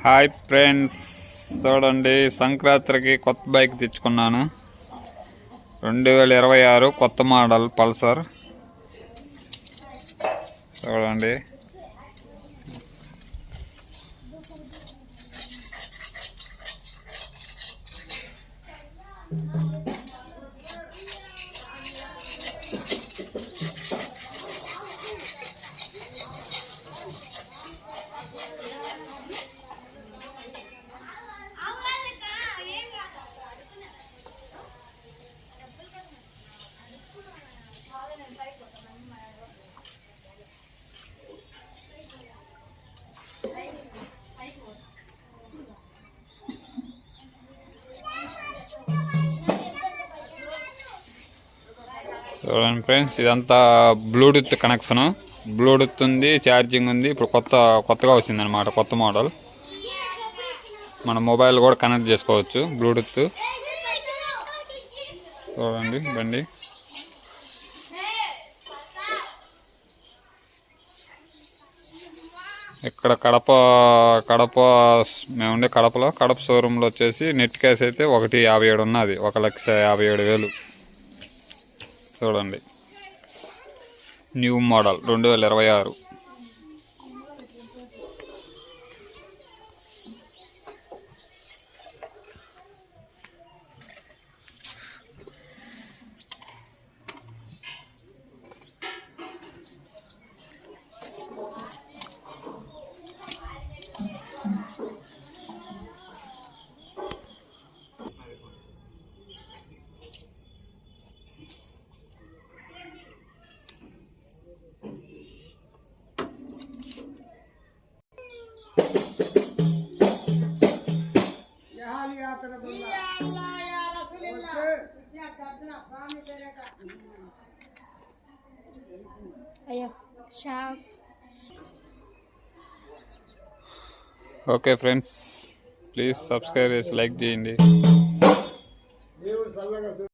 Hi friends, చూడండి సంక్రాంతికి కొత్త బైక్ తెచ్చుకున్నాను. 2026 కొత్త మోడల్ పల్సర్. చూడండి, చూడండి ఫ్రెండ్స్, ఇదంతా బ్లూటూత్ కనెక్షన్. బ్లూటూత్ ఉంది, ఛార్జింగ్ ఉంది. ఇప్పుడు కొత్తగా వచ్చింది అనమాట, కొత్త మోడల్. మన మొబైల్ కూడా కనెక్ట్ చేసుకోవచ్చు బ్లూటూత్. చూడండి బండి. ఇక్కడ కడప మేముండే కడప షోరూంలో వచ్చేసి నెట్ క్యాష్ అయితే 1,57 ఉన్నది, 1,57,000. చూడండి, new model 2026. Okay friends, please subscribe చేసి లైక్ చేయండి.